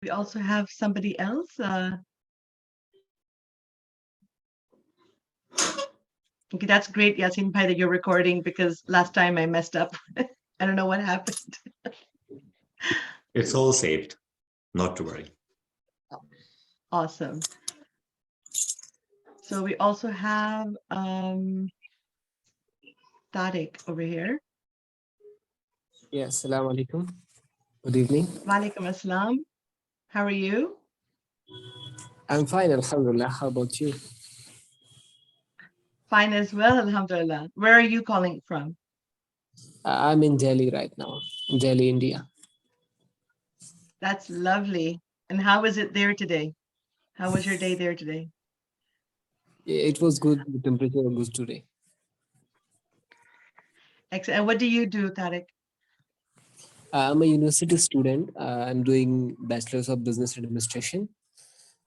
We also have somebody else. Okay, that's great, Yasin Bhai, that you're recording, because last time I messed up. I don't know what happened. It's all saved, not to worry. Awesome. So we also have Tariq over here. Yes, Assalamu alaikum. Good evening. Walaikum assalam. How are you? I'm fine, Alhamdulillah. How about you? Fine as well, alhamdulillah. Where are you calling from? I'm in Delhi right now, Delhi, India. That's lovely. And how is it there today? How was your day there today? It was good. The temperature was good today. Excellent. And what do you do, Tariq? I'm a university student. I'm doing Bachelor's of Business Administration,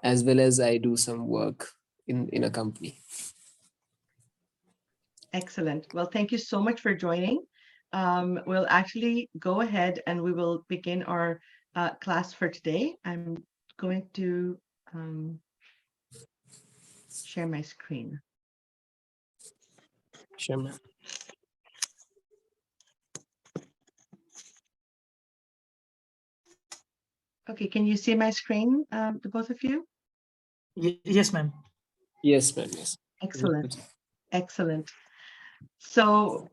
as well as I do some work in a company. Excellent. Well, thank you so much for joining. We'll actually go ahead and we will begin our class for today. I'm going to share my screen. Sure, ma'am. Okay, can you see my screen, the both of you? Yes, ma'am. Yes, ma'am. Yes. Excellent. Excellent. So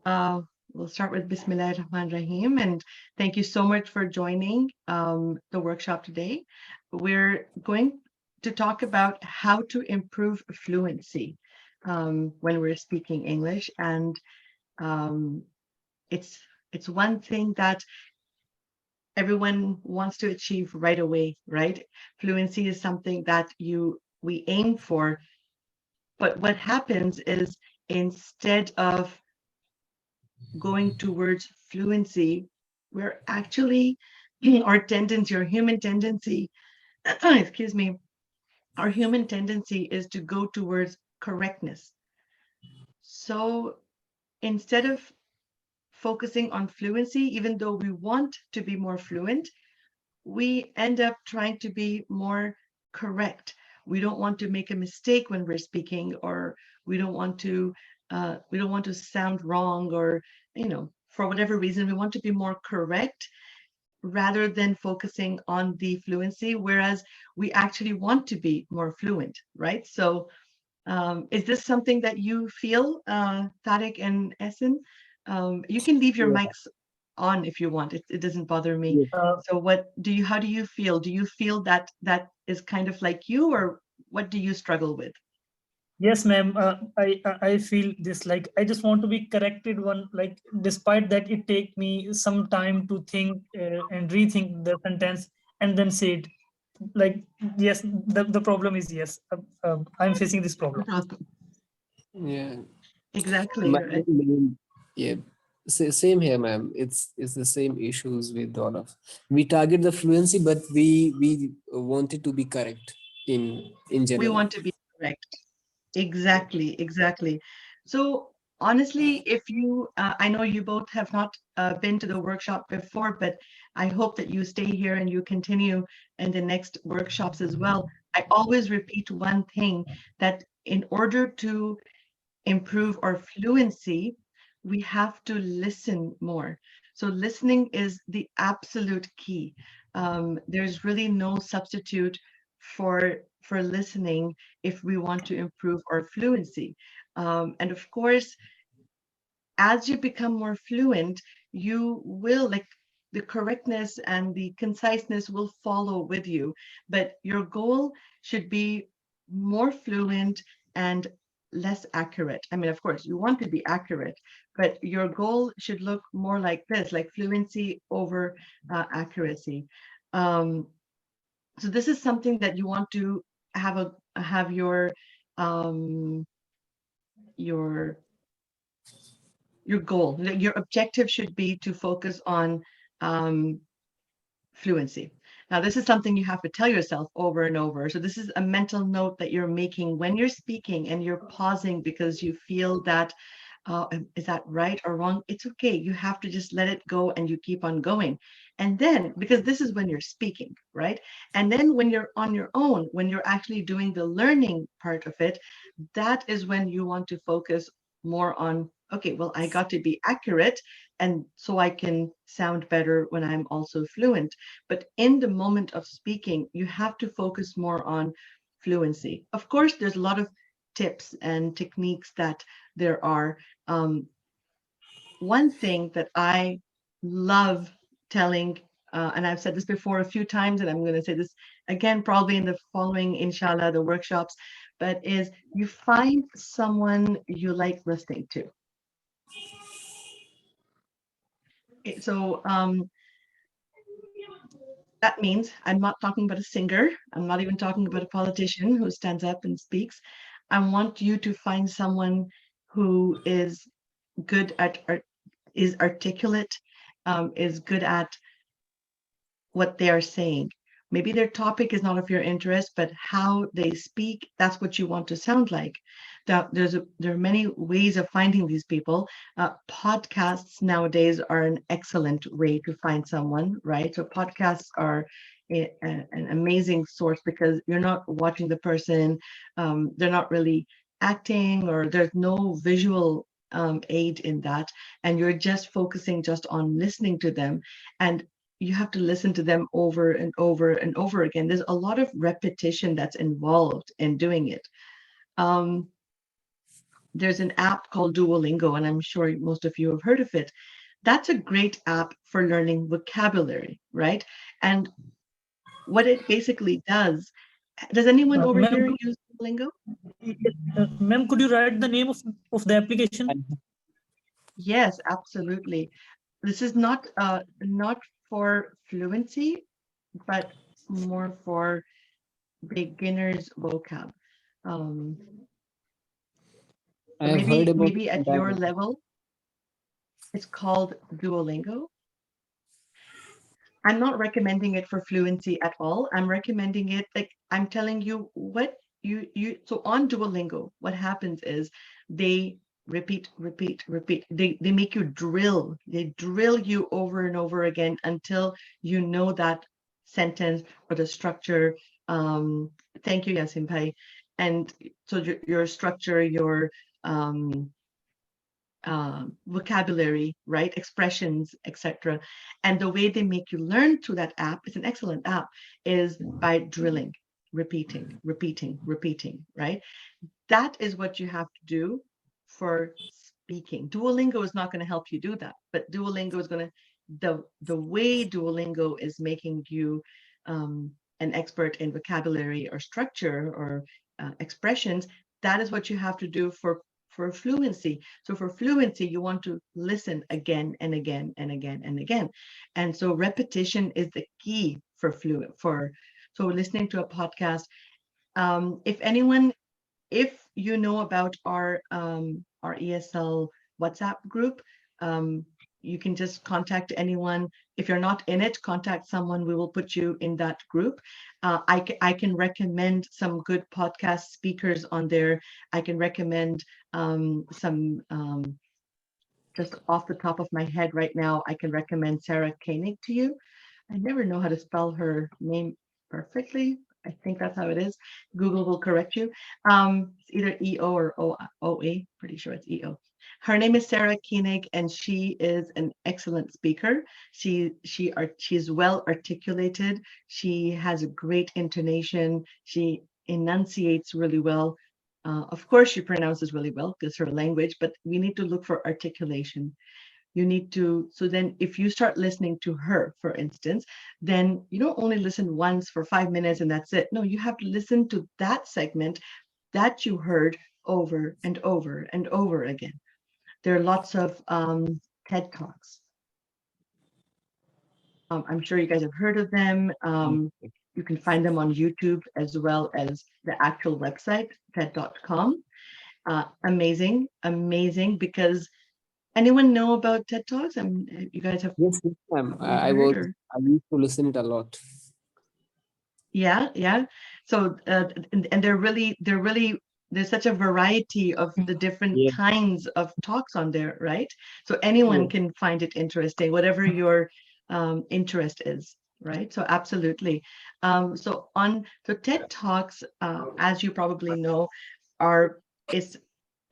we'll start with Bismillah ar-Rahman Rahim, and thank you so much for joining the workshop today. We're going to talk about how to improve fluency when we're speaking English, and it's one thing that everyone wants to achieve right away, right? Fluency is something that we aim for, but what happens is instead of going towards fluency, we're actually our tendency, our human tendency, excuse me, our human tendency is to go towards correctness. So instead of focusing on fluency, even though we want to be more fluent, we end up trying to be more correct. We don't want to make a mistake when we're speaking, or we don't want to sound wrong, or for whatever reason, we want to be more correct rather than focusing on the fluency, whereas we actually want to be more fluent, right? So is this something that you feel, Tariq and Essen? You can leave your mics on if you want. It doesn't bother me. So how do you feel? Do you feel that that is kind of like you, or what do you struggle with? Yes, ma'am. I feel this, like I just want to be corrected one, like despite that it take me some time to think and rethink the sentence and then say it. Like, yes, the problem is, yes, I'm facing this problem. Yeah. Exactly. Right. Yeah. Same here, ma'am. It's the same issues with all of. We target the fluency, but we want it to be correct in general. We want to be correct. Exactly. So honestly, if you, I know you both have not been to the workshop before, but I hope that you stay here and you continue in the next workshops as well. I always repeat one thing, that in order to improve our fluency, we have to listen more. So listening is the absolute key. There's really no substitute for listening if we want to improve our fluency. And of course, as you become more fluent, you will, like, the correctness and the conciseness will follow with you. But your goal should be more fluent and less accurate. I mean, of course, you want to be accurate, but your goal should look more like this, like fluency over accuracy. So this is something that you want to have your goal. Your objective should be to focus on fluency. Now, this is something you have to tell yourself over and over. So this is a mental note that you're making when you're speaking, and you're pausing because you feel that is that right or wrong? It's okay. You have to just let it go and you keep on going. And then, because this is when you're speaking, right? And then when you're on your own, when you're actually doing the learning part of it, that is when you want to focus more on, okay, well, I got to be accurate. And so I can sound better when I'm also fluent. But in the moment of speaking, you have to focus more on fluency. Of course, there's a lot of tips and techniques that there are. One thing that I love telling, and I've said this before a few times, and I'm going to say this again, probably in the following, inshallah, the workshops, but is you find someone you like listening to. So that means I'm not talking about a singer. I'm not even talking about a politician who stands up and speaks. I want you to find someone who is good at is articulate, is good at what they are saying. Maybe their topic is not of your interest, but how they speak, that's what you want to sound like. There are many ways of finding these people. Podcasts nowadays are an excellent way to find someone, right? So podcasts are an amazing source because you're not watching the person, they're not really acting, or there's no visual aid in that, and you're just focusing just on listening to them, and you have to listen to them over and over and over again. There's a lot of repetition that's involved in doing it. There's an app called Duolingo, and I'm sure most of you have heard of it. That's a great app for learning vocabulary, right? And what it basically does anyone over here use Duolingo? Ma'am, could you write the name of the application? Yes, absolutely. This is not for fluency, but more for beginners vocab. Maybe at your level, it's called Duolingo. I'm not recommending it for fluency at all. I'm recommending it, like I'm telling you what so on Duolingo, what happens is they repeat. They make you drill. They drill you over and over again until you know that sentence or the structure. Thank you, Yasin Bhai. And so your structure, your vocabulary, right? Expressions, etc. And the way they make you learn through that app, it's an excellent app, is by drilling, repeating, right? That is what you have to do for speaking. Duolingo is not going to help you do that, but Duolingo is going to, the way Duolingo is making you an expert in vocabulary or structure or expressions, that is what you have to do for fluency. So for fluency, you want to listen again and again and again and again. And so repetition is the key for so listening to a podcast. If you know about our ESL WhatsApp group, you can just contact anyone. If you're not in it, contact someone. We will put you in that group. I can recommend some good podcast speakers on there. I can recommend some, just off the top of my head right now, I can recommend Sarah Koenig to you. I never know how to spell her name perfectly. I think that's how it is. Google will correct you. It's either E-O or O-A. Pretty sure it's E-O. Her name is Sarah Koenig, and she is an excellent speaker. She's well articulated. She has a great intonation. She enunciates really well. Of course, she pronounces really well because her language, but we need to look for articulation. You need to, so then if you start listening to her, for instance, then you don't only listen once for 5 minutes and that's it. No, you have to listen to that segment that you heard over and over and over again. There are lots of TED Talks. I'm sure you guys have heard of them. You can find them on YouTube as well as the actual website, TED.com. Amazing, because anyone know about TED Talks? You guys have. Yes, ma'am. I used to listen it a lot. Yeah. So and they're really there's such a variety of the different Yeah. kinds of talks on there, right? So anyone Yeah. can find it interesting, whatever your interest is, right? So absolutely. So TED Talks, as you probably know, are it's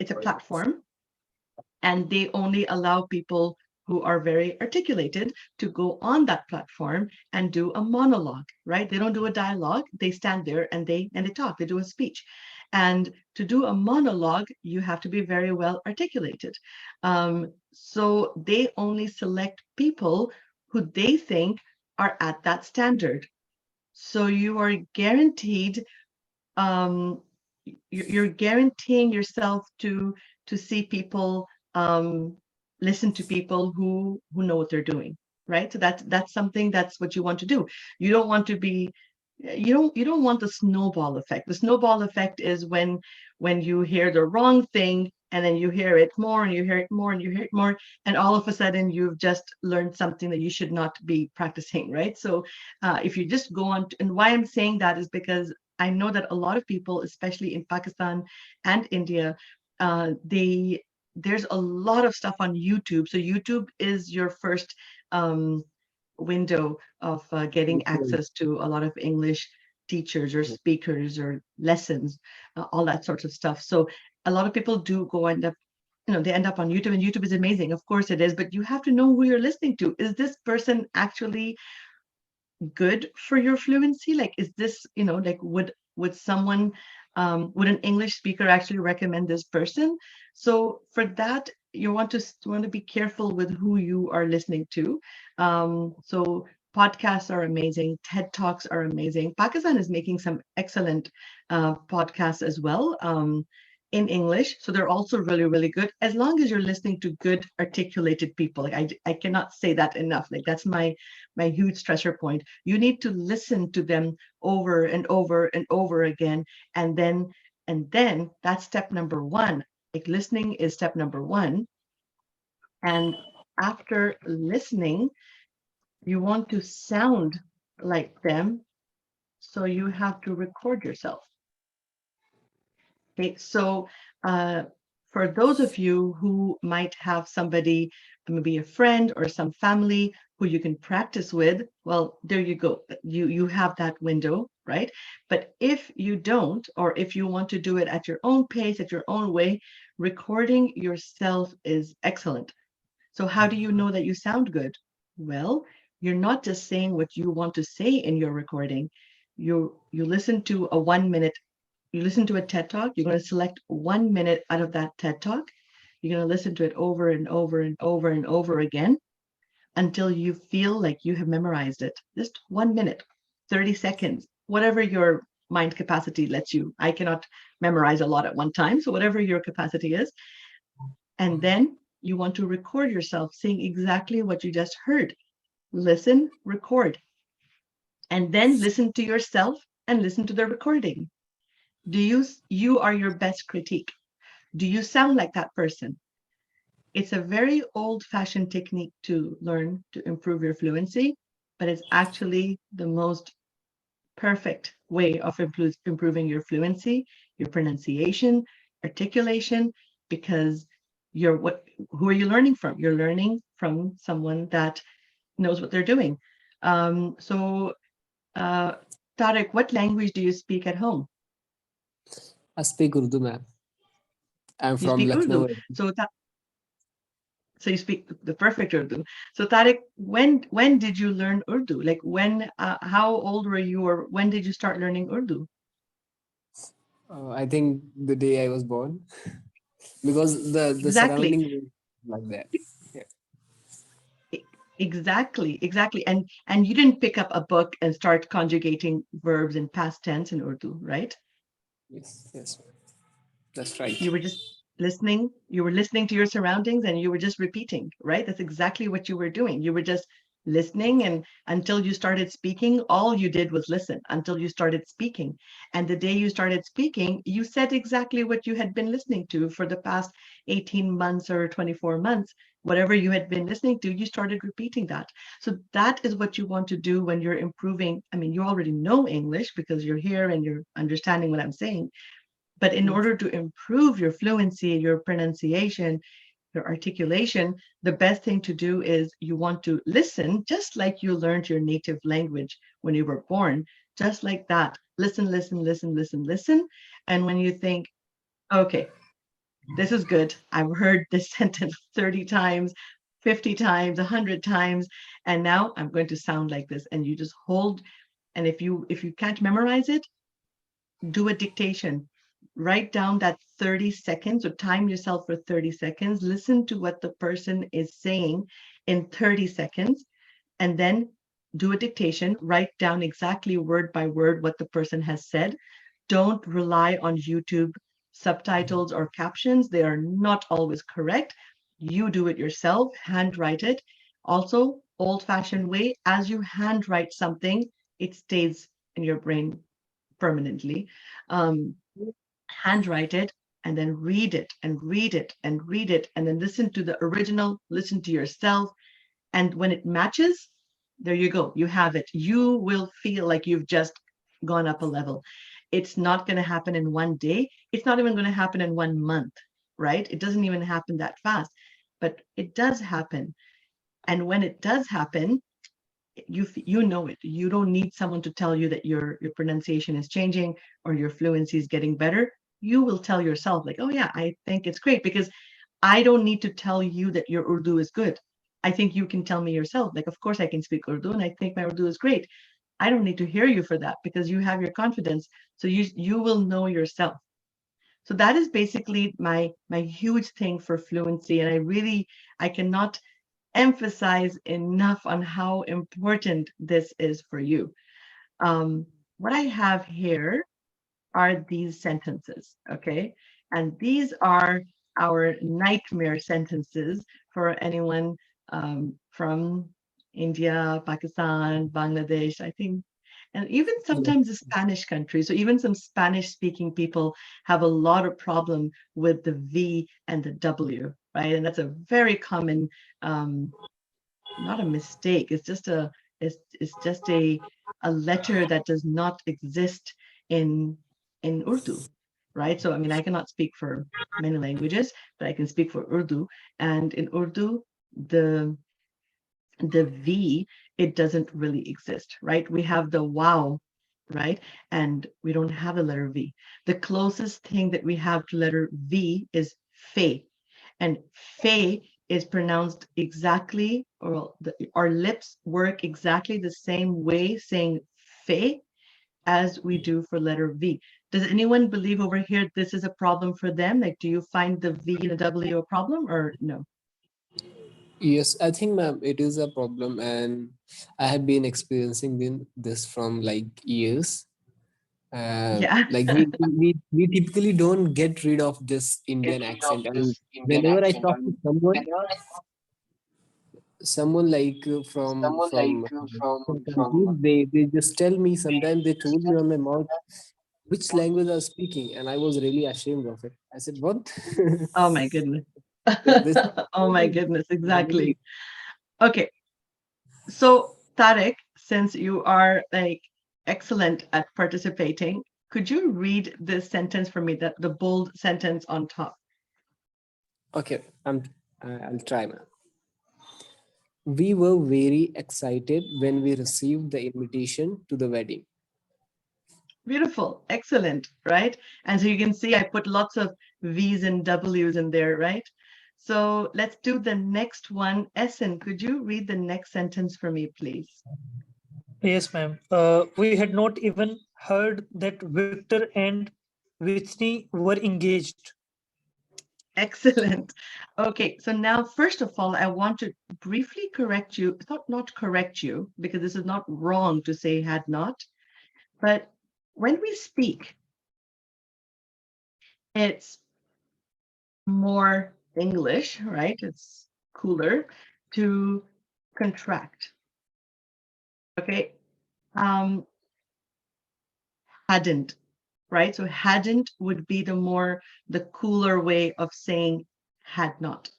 a platform, and they only allow people who are very articulated to go on that platform and do a monologue, right? They don't do a dialogue. They stand there and they talk. They do a speech. And to do a monologue, you have to be very well articulated. So they only select people who they think are at that standard. So you are guaranteed, you're guaranteeing yourself to see people, listen to people who know what they're doing, right? So that's something, that's what you want to do. You don't want to be, you don't want the snowball effect. The snowball effect is when you hear the wrong thing, and then you hear it more and you hear it more and you hear it more, and all of a sudden you've just learned something that you should not be practicing, right? So if you just go on and why I'm saying that is because I know that a lot of people, especially in Pakistan and India, there's a lot of stuff on YouTube. So YouTube is your first window of getting access to a lot of English teachers or speakers or lessons, all that sorts of stuff. So a lot of people do go end up, they end up on YouTube, and YouTube is amazing. Of course it is, but you have to know who you're listening to. Is this person actually good for your fluency? Like, is this, like, would someone, would an English speaker actually recommend this person? So for that, you want to be careful with who you are listening to. So podcasts are amazing. TED Talks are amazing. Pakistan is making some excellent podcasts as well. In English. So they're also really, really good, as long as you're listening to good articulated people. Like I cannot say that enough. Like that's my huge stressor point. You need to listen to them over and over and over again. And then that's step number one. Like listening is step number one. And after listening, you want to sound like them. So you have to record yourself. Okay, so for those of you who might have somebody, maybe a friend or some family who you can practice with, well, there you go. You have that window, right? But if you don't, or if you want to do it at your own pace, at your own way, recording yourself is excellent. So how do you know that you sound good? Well, you're not just saying what you want to say in your recording. You listen to a 1 minute. You listen to a TED Talk, you're going to select 1 minute out of that TED Talk. You're going to listen to it over and over and over and over again until you feel like you have memorized it. Just 1 minute, 30 seconds, whatever your mind capacity lets you. I cannot memorize a lot at one time, so whatever your capacity is. And then you want to record yourself saying exactly what you just heard. Listen, record, and then listen to yourself and listen to the recording. You are your best critique. Do you sound like that person? It's a very old-fashioned technique to learn to improve your fluency, but it's actually the most perfect way of improving your fluency, your pronunciation, articulation, because who are you learning from? You're learning from someone that knows what they're doing. Tariq, what language do you speak at home? I speak Urdu, ma'am. I'm You from speak Lucknow. Urdu. So you speak the perfect Urdu. So Tariq, when did you learn Urdu? Like how old were you, or when did you start learning Urdu? I think the day I was born, because the Exactly. surrounding was like that. Yeah. Exactly. And you didn't pick up a book and start conjugating verbs in past tense in Urdu, right? Yes, that's right. You were just listening. You were listening to your surroundings and you were just repeating, right? That's exactly what you were doing. You were just listening, and until you started speaking, all you did was listen until you started speaking. And the day you started speaking, you said exactly what you had been listening to for the past 18 months or 24 months. Whatever you had been listening to, you started repeating that. So that is what you want to do when you're improving. I mean, you already know English because you're here and you're understanding what I'm saying. But in order to improve your fluency, your pronunciation, your articulation, the best thing to do is you want to listen, just like you learned your native language when you were born, just like that. Listen, listen, listen, listen, listen. And when you think, okay, this is good. I've heard this sentence 30 times, 50 times, 100 times, and now I'm going to sound like this. And you just hold, and if you can't memorize it, do a dictation. Write down that 30 seconds or time yourself for 30 seconds. Listen to what the person is saying in 30 seconds, and then do a dictation. Write down exactly word by word what the person has said. Don't rely on YouTube subtitles or captions. They are not always correct. You do it yourself, handwrite it. Also, old-fashioned way, as you handwrite something, it stays in your brain permanently. Handwrite it and then read it and read it and read it, and then listen to the original, listen to yourself. And when it matches, there you go, you have it. You will feel like you've just gone up a level. It's not going to happen in one day. It's not even going to happen in 1 month, right? It doesn't even happen that fast, but it does happen. And when it does happen, you know it. You don't need someone to tell you that your pronunciation is changing or your fluency is getting better. You will tell yourself like, oh yeah, I think it's great, because I don't need to tell you that your Urdu is good. I think you can tell me yourself, like, of course I can speak Urdu and I think my Urdu is great. I don't need to hear you for that because you have your confidence. So you will know yourself. So that is basically my huge thing for fluency. And I cannot emphasize enough on how important this is for you. What I have here are these sentences, okay? And these are our nightmare sentences for anyone from India, Pakistan, Bangladesh, I think, and even sometimes the Spanish countries. So even some Spanish-speaking people have a lot of problem with the V and the W, right? And that's a very common, not a mistake. It's just a letter that does not exist in Urdu, right? So I mean, I cannot speak for many languages, but I can speak for Urdu. And in Urdu, the V, it doesn't really exist, right? We have the wow, right? And we don't have the letter V. The closest thing that we have to letter V is fe. And fe is pronounced exactly, or our lips work exactly the same way saying fe as we do for letter V. Does anyone believe over here this is a problem for them? Like, do you find the V and the W a problem or no? Yes, I think, ma'am, it is a problem, and I have been experiencing this from like years. Yeah. Like we typically don't get rid of this Indian accent, and whenever I talk to someone like from countries, they just tell me, sometimes they told me on my mouth which language I was speaking, and I was really ashamed of it. I said, what? Oh my goodness. This Oh my goodness, exactly. Okay. So Tarek, since you are like excellent at participating, could you read this sentence for me, that the bold sentence on top? Okay, I'll try, man. We were very excited when we received the invitation to the wedding. Beautiful, excellent, right? And so you can see I put lots of V's and W's in there, right? So let's do the next one. Essen, could you read the next sentence for me, please? Yes, ma'am. We had not even heard that Victor and Whitney were engaged. Excellent. Okay, so now, first of all, I want to briefly correct you, not correct you, because this is not wrong to say had not, but when we speak, it's more English, right? It's cooler to contract. Okay. Hadn't, right? So hadn't would be the cooler way of saying had not.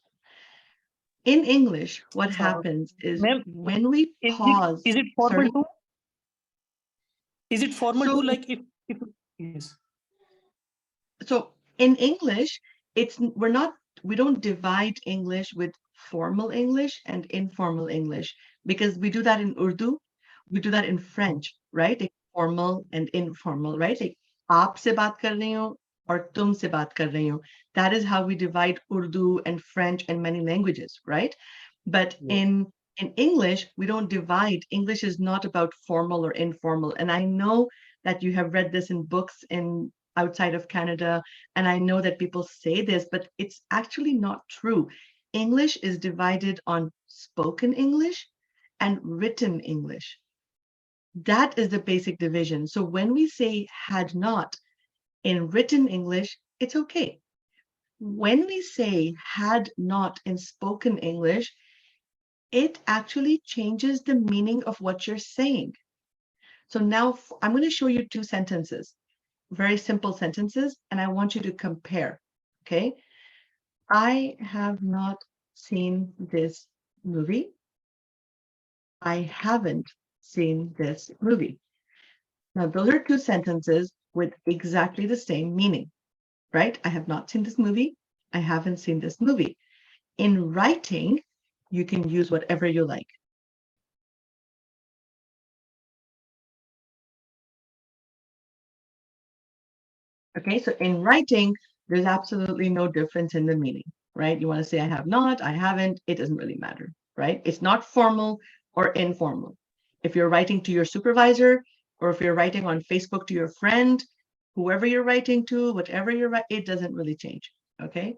In English, what happens is Ma'am, when we pause. Is it formal Sorry? too? Is it formal So- too? Like if yes. So in English, we don't divide English with formal English and informal English, because we do that in Urdu, we do that in French, right? Like formal and informal, right? Like aap se baat kar rahi hu or tum se baat kar rahi hu. That is how we divide Urdu and French and many languages, right? But Yeah. in English, we don't divide. English is not about formal or informal. And I know that you have read this in books in outside of Canada, and I know that people say this, but it's actually not true. English is divided on spoken English and written English. That is the basic division. So when we say had not in written English, it's okay. When we say had not in spoken English, it actually changes the meaning of what you're saying. So now I'm going to show you two sentences, very simple sentences, and I want you to compare. Okay. I have not seen this movie. I haven't seen this movie. Now, those are two sentences with exactly the same meaning, right? I have not seen this movie. I haven't seen this movie. In writing, you can use whatever you like. Okay, so in writing, there's absolutely no difference in the meaning, right? You want to say I have not, I haven't, it doesn't really matter, right? It's not formal or informal. If you're writing to your supervisor, or if you're writing on Facebook to your friend, whoever you're writing to, whatever you're writing, it doesn't really change, okay?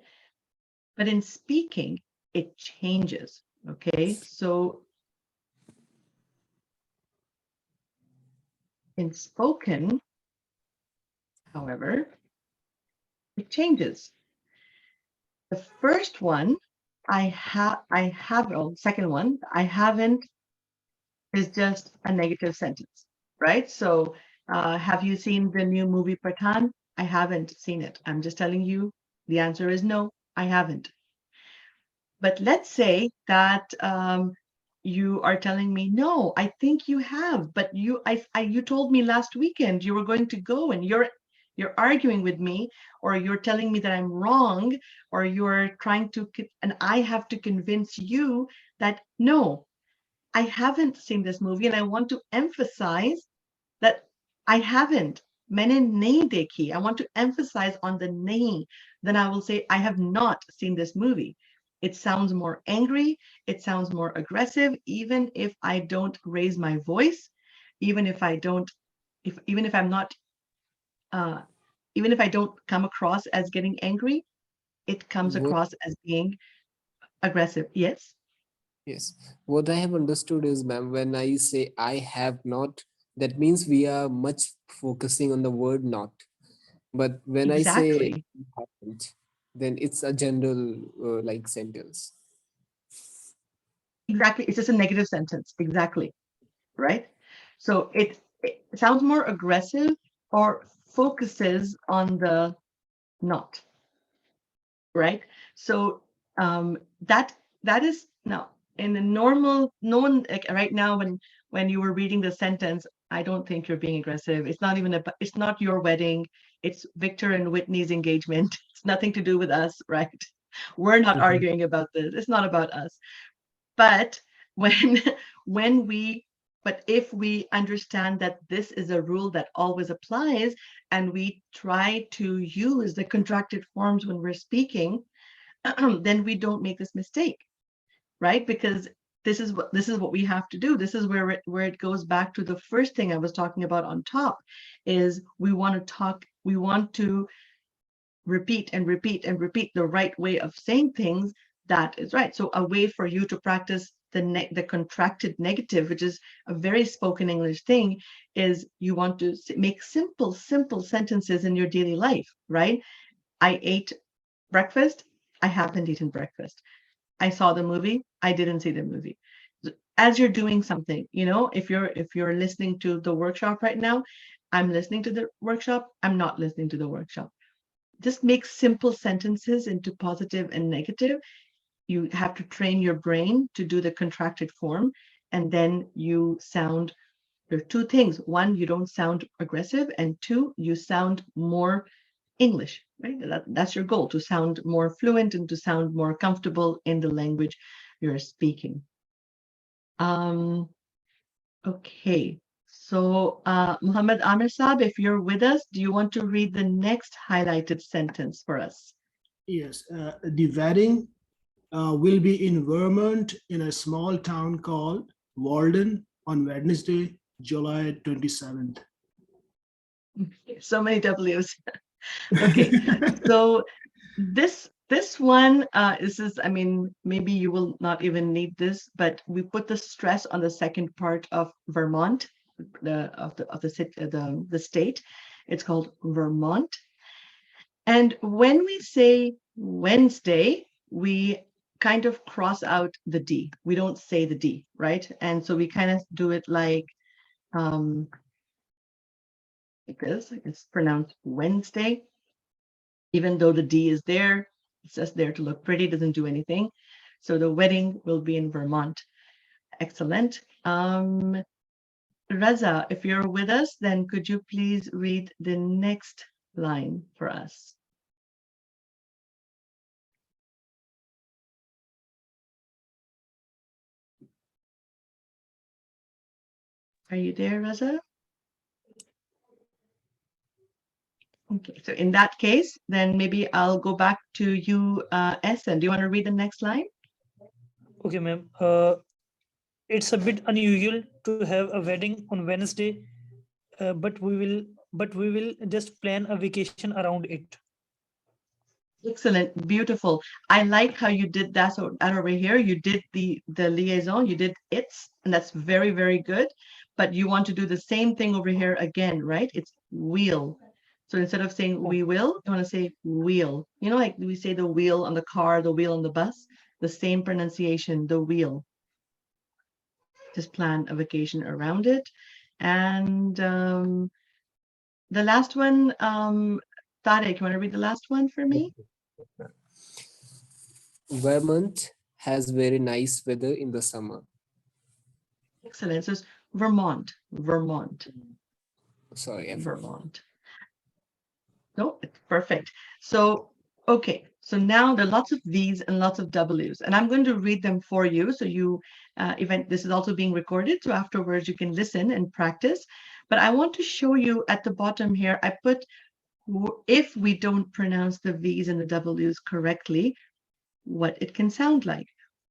But in speaking, it changes, okay? So in spoken, however, it changes. The first one, second one, I haven't, is just a negative sentence, right? So have you seen the new movie Pathan? I haven't seen it. I'm just telling you, the answer is no, I haven't. But let's say that you are telling me, no, I think you have, but you told me last weekend you were going to go, and you're arguing with me, or you're telling me that I'm wrong, or you're trying to, and I have to convince you that no, I haven't seen this movie, and I want to emphasize that I haven't. मैंने नहीं देखी. I want to emphasize on the नहीं. Then I will say I have not seen this movie. It sounds more angry. It sounds more aggressive, even if I don't raise my voice, even if I don't, even if I'm not, even if I don't come across as getting angry, it comes What, across as being aggressive. Yes. yes. What I have understood is, ma'am, when I say I have not, that means we are much focusing on the word not. But when I say Exactly. haven't, then it's a general like sentence. Exactly. It's just a negative sentence. Exactly. Right? So it sounds more aggressive or focuses on the not, right? So that is now in the normal, no one like right now when you were reading the sentence, I don't think you're being aggressive. It's not even it's not your wedding. It's Victor and Whitney's engagement. It's nothing to do with us, right? We're not Mhm. arguing about this. It's not about us. But when when we but if we understand that this is a rule that always applies, and we try to use the contracted forms when we're speaking, then we don't make this mistake, right? Because this is what we have to do. This is where it goes back to the first thing I was talking about on top, is we want to repeat and repeat and repeat the right way of saying things that is right. So a way for you to practice the contracted negative, which is a very spoken English thing, is you want to make simple sentences in your daily life, right? I ate breakfast. I haven't eaten breakfast. I saw the movie. I didn't see the movie. As you're doing something, if you're listening to the workshop right now, I'm listening to the workshop. I'm not listening to the workshop. Just make simple sentences into positive and negative. You have to train your brain to do the contracted form, and then you sound, there are two things. One, you don't sound aggressive, and two, you sound more English, right? That's your goal, to sound more fluent and to sound more comfortable in the language you're speaking. Okay, so Muhammad Amir Saab, if you're with us, do you want to read the next highlighted sentence for us? Yes, the wedding will be in Vermont in a small town called Walden on Wednesday, July 27th. So many W's. Okay, so this one I mean, maybe you will not even need this, but we put the stress on the second part of Vermont, the state. It's called Vermont. And when we say Wednesday, we kind of cross out the D. We don't say the D, right? And so we kind of do it like this. It's pronounced Wednesday. Even though the D is there, it's just there to look pretty, doesn't do anything. So the wedding will be in Vermont. Excellent. Reza, if you're with us, then could you please read the next line for us? Are you there, Reza? Okay, so in that case, then maybe I'll go back to you, Essen. Do you want to read the next line? Okay, ma'am. It's a bit unusual to have a wedding on Wednesday, but we will just plan a vacation around it. Excellent, beautiful. I like how you did that. So that over here, you did the liaison, you did it's, and that's very, very good. But you want to do the same thing over here again, right? It's will. So instead of saying we will, you want to say wheel. You know, like we say the wheel on the car, the wheel on the bus, the same pronunciation, the wheel. Just plan a vacation around it. And the last one, Tarek, you want to read the last one for me? Vermont has very nice weather in the summer. Excellent. So it's Vermont, Vermont, Sorry, Vermont. No, it's perfect. So, okay. So now there are lots of V's and lots of W's, and I'm going to read them for you. So you, this is also being recorded. So afterwards you can listen and practice. But I want to show you at the bottom here, I put, if we don't pronounce the V's and the W's correctly, what it can sound like.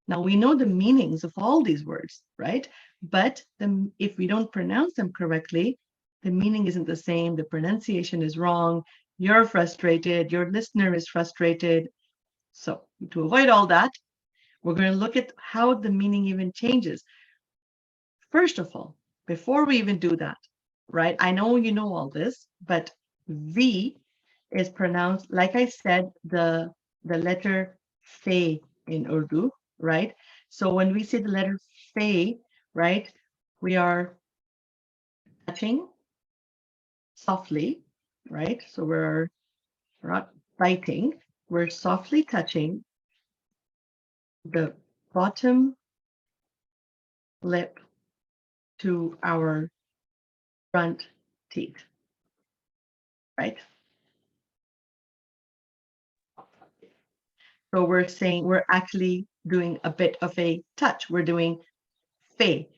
Now we know the meanings of all these words, right? But if we don't pronounce them correctly, the meaning isn't the same, the pronunciation is wrong, you're frustrated, your listener is frustrated. So to avoid all that, we're going to look at how the meaning even changes. First of all, before we even do that, right? I know you know all this, but V is pronounced, like I said, the letter Fe in Urdu, right? So when we say the letter Fe, right, we are touching softly, right? So we're not biting, we're softly touching the bottom lip to our front teeth, right? So we're saying we're actually doing a bit of a touch. We're doing Fe,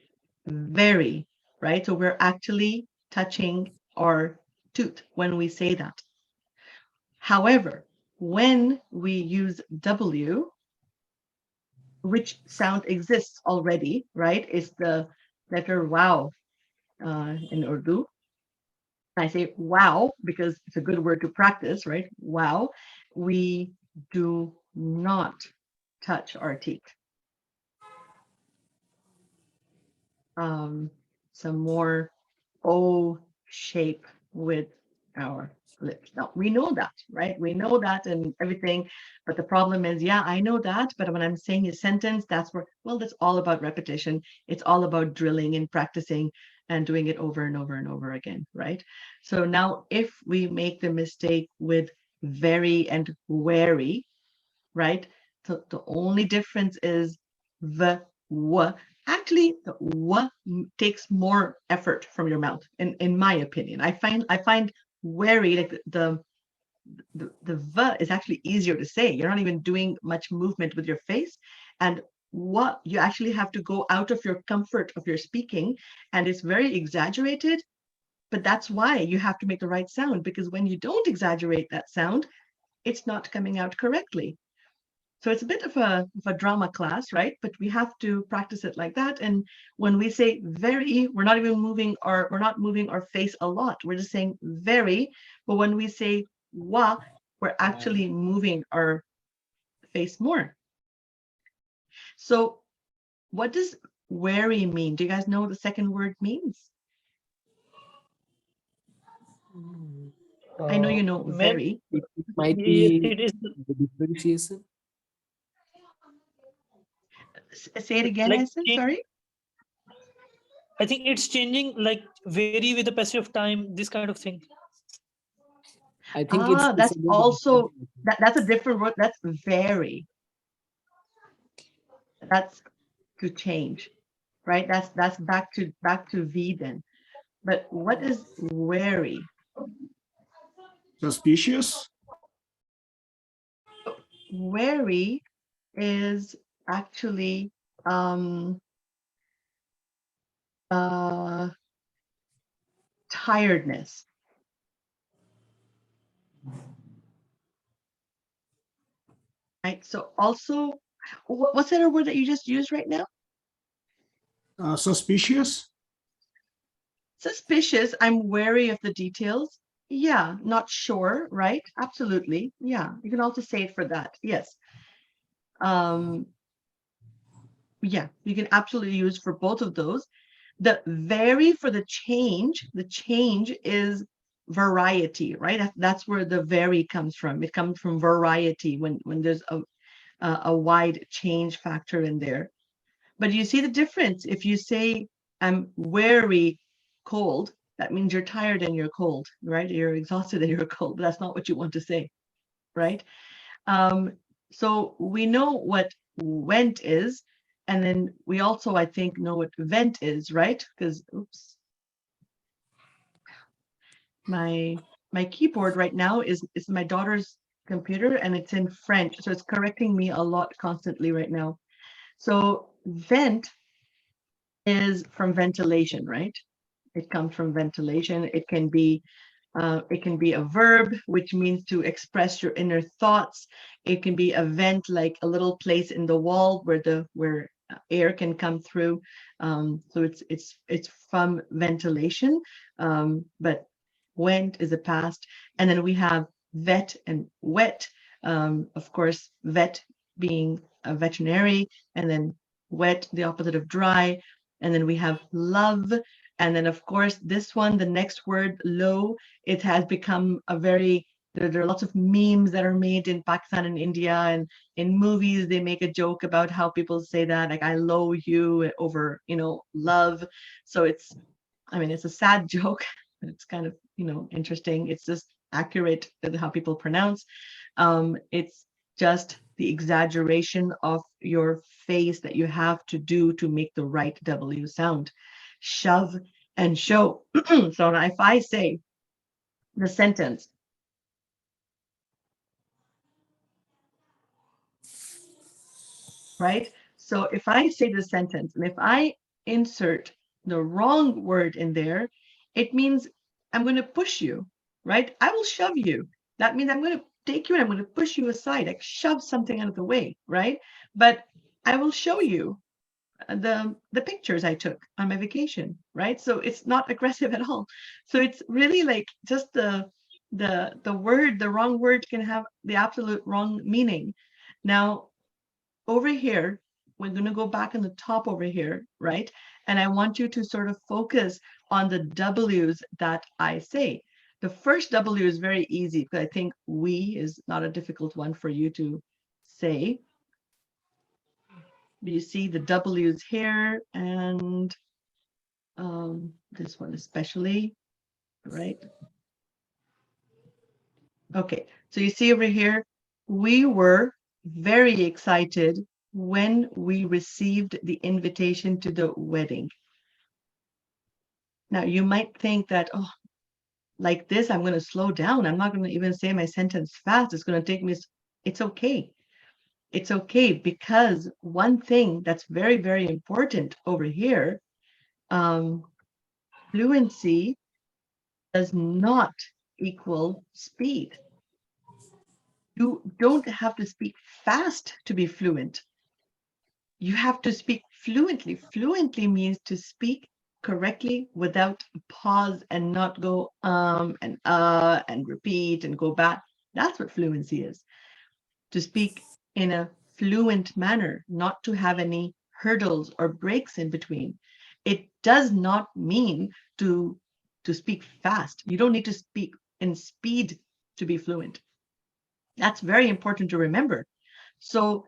very, right? So we're actually touching our tooth when we say that. However, when we use W, which sound exists already, right? It's the letter wow in Urdu. I say wow because it's a good word to practice, right? Wow. We do not touch our teeth. Some more O shape with our lips. Now we know that, right? We know that and everything, but the problem is, yeah, I know that, but when I'm saying a sentence, that's where, well, that's all about repetition. It's all about drilling and practicing and doing it over and over and over again, right? So now if we make the mistake with very and wary, right? So the only difference is the w. Actually, the w takes more effort from your mouth, in my opinion. I find wary, like the the V is actually easier to say. You're not even doing much movement with your face. And what you actually have to go out of your comfort of your speaking, and it's very exaggerated, but that's why you have to make the right sound, because when you don't exaggerate that sound, it's not coming out correctly. So it's a bit of a drama class, right? But we have to practice it like that. And when we say very, we're not moving our face a lot. We're just saying very. But when we say wa, we're actually moving our face more. So what does wary mean? Do you guys know what the second word means? I know you know Ma'am, very. It might yes, be it is the differentiation. Say it again, like Essen, sorry. I think it's changing, like vary with the passage of time, this kind of thing. I think it's That's about the also, differentiation. that's a different word. That's very. That's to change, right? That's back to V then. But what is wary? Suspicious. Wary is actually tiredness. Right. So also, what's that word that you just used right now? Suspicious. Suspicious. I'm wary of the details. Yeah, not sure, right? Absolutely. Yeah, you can also say it for that. Yes. Yeah, you can absolutely use for both of those. The vary for the change is variety, right? That's where the vary comes from. It comes from variety when there's a wide change factor in there. But you see the difference. If you say I'm very cold, that means you're tired and you're cold, right? You're exhausted and you're cold, but that's not what you want to say, right? So we know what went is, and then we also, I think, know what vent is, right? Because, oops, my keyboard right now is my daughter's computer, and it's in French, so it's correcting me a lot constantly right now. So vent is from ventilation, right? It comes from ventilation. It can be a verb, which means to express your inner thoughts. It can be a vent, like a little place in the wall where air can come through. So it's from ventilation, but went is a past. And then we have vet and wet. Of course, vet being a veterinary, and then wet, the opposite of dry. And then we have love. And then, of course, this one, the next word, low, it has become a very, there are lots of memes that are made in Pakistan and India, and in movies, they make a joke about how people say that, like, I low you over, love. So it's a sad joke, but it's kind of, interesting. It's just accurate with how people pronounce. It's just the exaggeration of your face that you have to do to make the right W sound. Shove and show. So now if I say the sentence, right? So if I say the sentence, and if I insert the wrong word in there, it means I'm going to push you, right? I will shove you. That means I'm going to take you and I'm going to push you aside, like shove something out of the way, right? But I will show you the pictures I took on my vacation, right? So it's not aggressive at all. So it's really like just the wrong word can have the absolute wrong meaning. Now, over here, we're going to go back in the top over here, right? And I want you to sort of focus on the W's that I say. The first W is very easy, because I think we is not a difficult one for you to say. You see the W's here, and this one especially, right? Okay, so you see over here, we were very excited when we received the invitation to the wedding. Now, you might think that, oh, like this, I'm going to slow down. I'm not going to even say my sentence fast. It's going to take me, it's okay. It's okay, because one thing that's very, very important over here, fluency does not equal speed. You don't have to speak fast to be fluent. You have to speak fluently. Fluently means to speak correctly without pause and not go and repeat and go back. That's what fluency is. To speak in a fluent manner, not to have any hurdles or breaks in between. It does not mean to speak fast. You don't need to speak in speed to be fluent. That's very important to remember. So,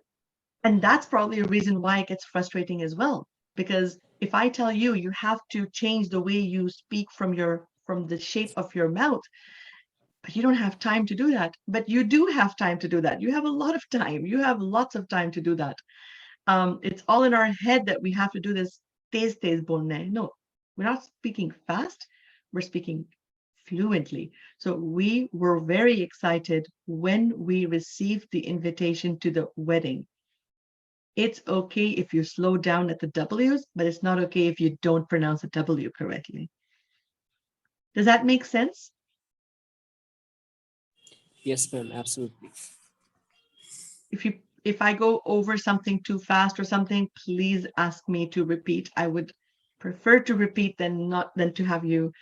and that's probably a reason why it gets frustrating as well. Because if I tell you, you have to change the way you speak from the shape of your mouth, but you don't have time to do that. But you do have time to do that. You have a lot of time. You have lots of time to do that. It's all in our head that we have to do this. Tez bolne. No, we're not speaking fast. We're speaking fluently. So we were very excited when we received the invitation to the wedding. It's okay if you slow down at the W's, but it's not okay if you don't pronounce the W correctly. Does that make sense? Yes, ma'am, absolutely. If I go over something too fast or something, please ask me to repeat. I would prefer to repeat than to have you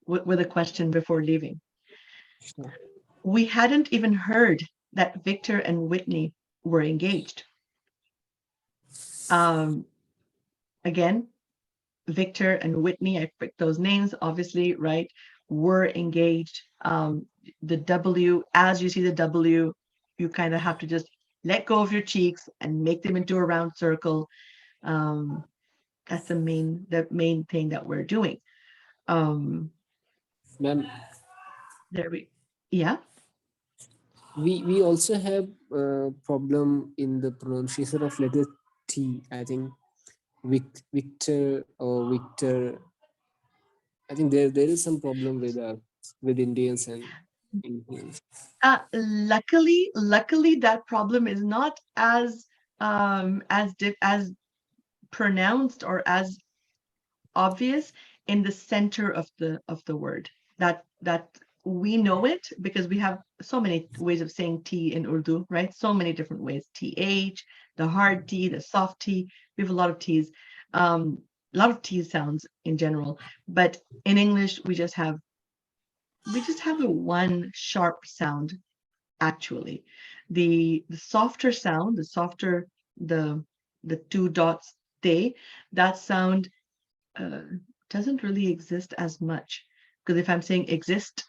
with a question before leaving. Sure. We hadn't even heard that Victor and Whitney were engaged. Again, Victor and Whitney, I picked those names, obviously, right, were engaged. The W, as you see the W, you kind of have to just let go of your cheeks and make them into a round circle. That's the main thing that we're doing. Ma'am, yeah. we also have a problem in the pronunciation of letter T. I think Victor or Victor. I think there is some problem with Indians and Indians. Luckily, that problem is not as pronounced or as obvious in the center of the word. That we know it because we have so many ways of saying T in Urdu, right? So many different ways. TH, the hard T, the soft T. We have a lot of T's, a lot of T sounds in general. But in English, we just have the one sharp sound. Actually, the softer sound, the two dots, that sound doesn't really exist as much, because if I'm saying exist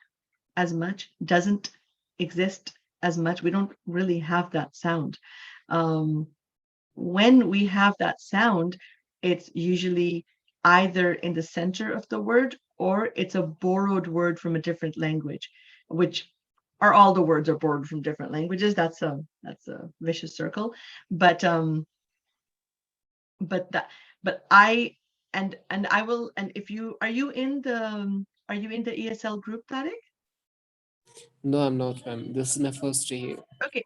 as much, doesn't exist as much, we don't really have that sound. When we have that sound, it's usually either in the center of the word or it's a borrowed word from a different language, which are all the words are borrowed from different languages. That's a vicious circle. But I will, and if you are you in the ESL group, Tariq? No, I'm not, ma'am. This is my first day here. Okay.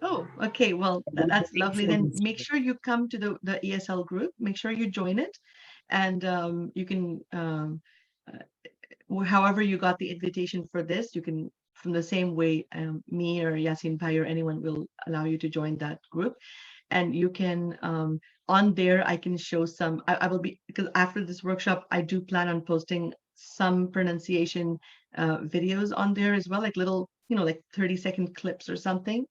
Oh, okay. Well, that's lovely. Then make sure you come to the ESL group. Make sure you join it, and you can, however you got the invitation for this, you can, from the same way, me or Yasin Pai or anyone will allow you to join that group. And you can, on there, I can show some, I will be, because after this workshop, I do plan on posting some pronunciation videos on there as well, like little, like 30-second clips or something.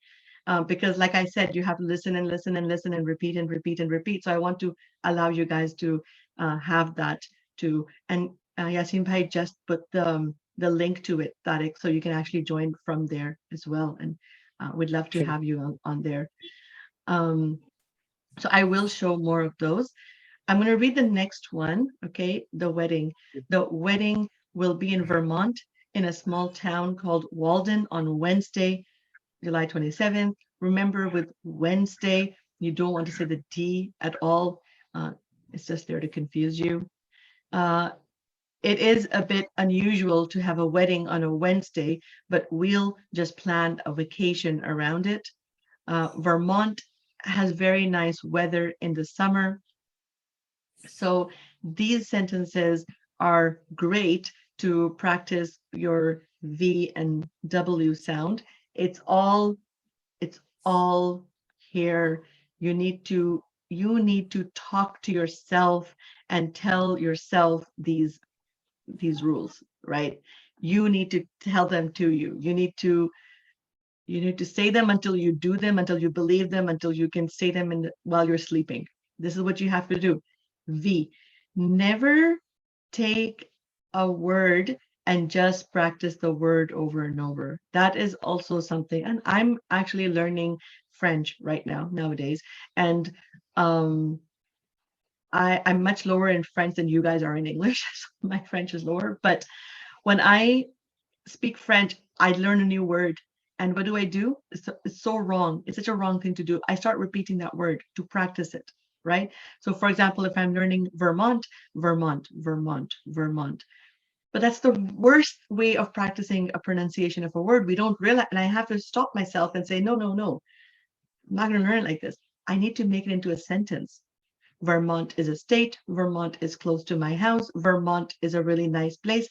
Because like I said, you have to listen and listen and listen and repeat and repeat and repeat. So I want to allow you guys to have that too. And Yasin Bhai just put the link to it, Tariq, so you can actually join from there as well. And we'd love to have you on there. So I will show more of those. I'm going to read the next one. Okay, the wedding. The wedding will be in Vermont in a small town called Walden on Wednesday, July 27th. Remember, with Wednesday, you don't want to say the D at all. It's just there to confuse you. it is a bit unusual to have a wedding on a Wednesday, but we'll just plan a vacation around it. Vermont has very nice weather in the summer. So these sentences are great to practice your V and W sound. It's all here. You need to talk to yourself and tell yourself these rules, right? You need to tell them to you. You need to say them until you do them, until you believe them, until you can say them while you're sleeping. This is what you have to do. V. Never take a word and just practice the word over and over. That is also something, and I'm actually learning French right now, nowadays. And I'm much lower in French than you guys are in English. So my French is lower. But when I speak French, I learn a new word. And what do? It's so wrong. It's such a wrong thing to do. I start repeating that word to practice it, right? So for example, if I'm learning Vermont, Vermont, Vermont, Vermont. But that's the worst way of practicing a pronunciation of a word. We don't realize, and I have to stop myself and say, no, no, no. I'm not going to learn it like this. I need to make it into a sentence. Vermont is a state. Vermont is close to my house. Vermont is a really nice place.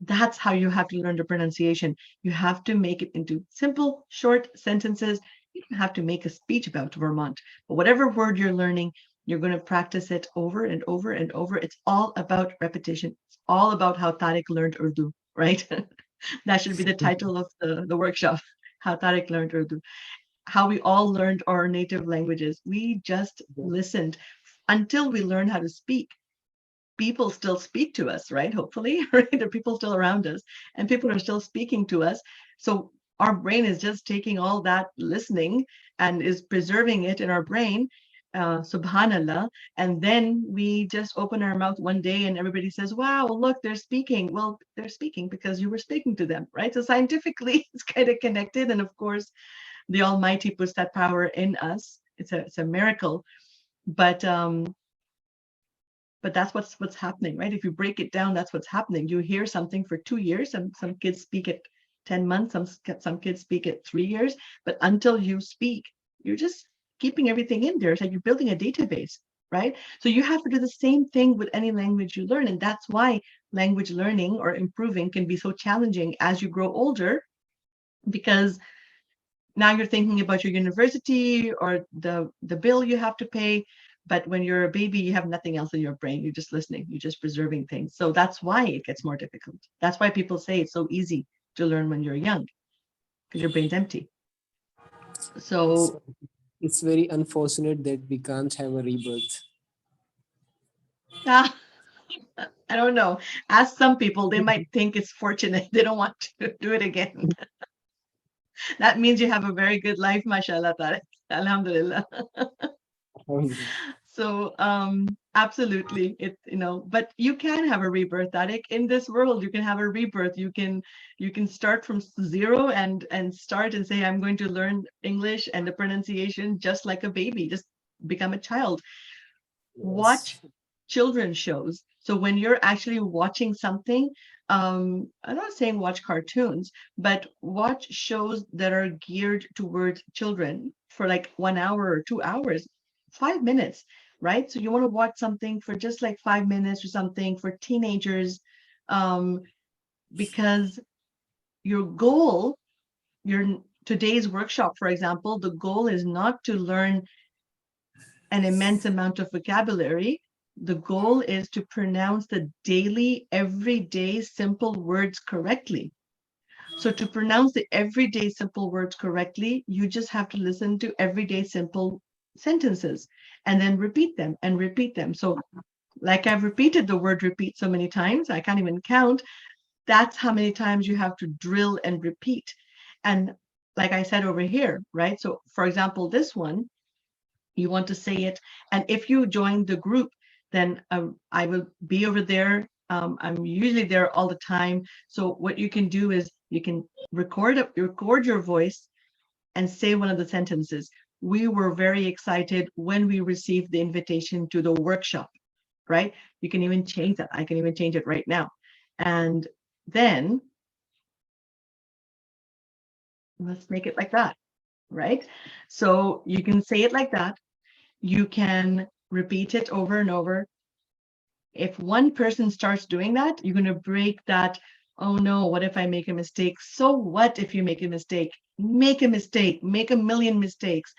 That's how you have to learn the pronunciation. You have to make it into simple, short sentences. You don't have to make a speech about Vermont. But whatever word you're learning, you're going to practice it over and over and over. It's all about repetition. It's all about how Tariq learned Urdu, right? That should be the title of the workshop, how Tariq learned Urdu. How we all learned our native languages. We just listened until we learn how to speak. People still speak to us, right? Hopefully, right? There are people still around us and people are still speaking to us. So our brain is just taking all that listening and is preserving it in our brain, subhanallah. And then we just open our mouth one day and everybody says, wow, look, they're speaking. Well, they're speaking because you were speaking to them, right? So scientifically, it's kind of connected. And of course, the Almighty puts that power in us. It's a miracle. But that's what's happening, right? If you break it down, that's what's happening. You hear something for 2 years, and some kids speak it 10 months, some kids speak it 3 years, but until you speak, you're just keeping everything in there. It's like you're building a database, right? So you have to do the same thing with any language you learn, and that's why language learning or improving can be so challenging as you grow older, because now you're thinking about your university or the bill you have to pay. But when you're a baby, you have nothing else in your brain. You're just listening. You're just preserving things. So that's why it gets more difficult. That's why people say it's so easy to learn when you're young, because your brain's empty. So it's very unfortunate that we can't have a rebirth. I don't know. Ask some people, they might think it's fortunate. They don't want to do it again. That means you have a very good life, mashallah, Tariq. Alhamdulillah. So absolutely, but you can have a rebirth, Tariq. In this world, you can have a rebirth. You can start from zero and start and say, I'm going to learn English and the pronunciation just like a baby, just become a child. Yes. Watch children's shows. So when you're actually watching something, I'm not saying watch cartoons, but watch shows that are geared towards children for like 1 hour or 2 hours, 5 minutes, right? So you want to watch something for just like 5 minutes or something for teenagers, because your goal, today's workshop, for example, the goal is not to learn an immense amount of vocabulary. The goal is to pronounce the daily, everyday, simple words correctly. So to pronounce the everyday simple words correctly, you just have to listen to everyday simple sentences and then repeat them and repeat them. So like I've repeated the word repeat so many times, I can't even count. That's how many times you have to drill and repeat. And like I said over here, right? So for example, this one, you want to say it. And if you join the group, then I will be over there. I'm usually there all the time. So what you can do is you can record your voice and say one of the sentences. We were very excited when we received the invitation to the workshop, right? You can even change that. I can even change it right now. And then let's make it like that, right? So you can say it like that. You can repeat it over and over. If one person starts doing that, you're going to break that. Oh no, what if I make a mistake? So what if you make a mistake? Make a mistake, make a million mistakes.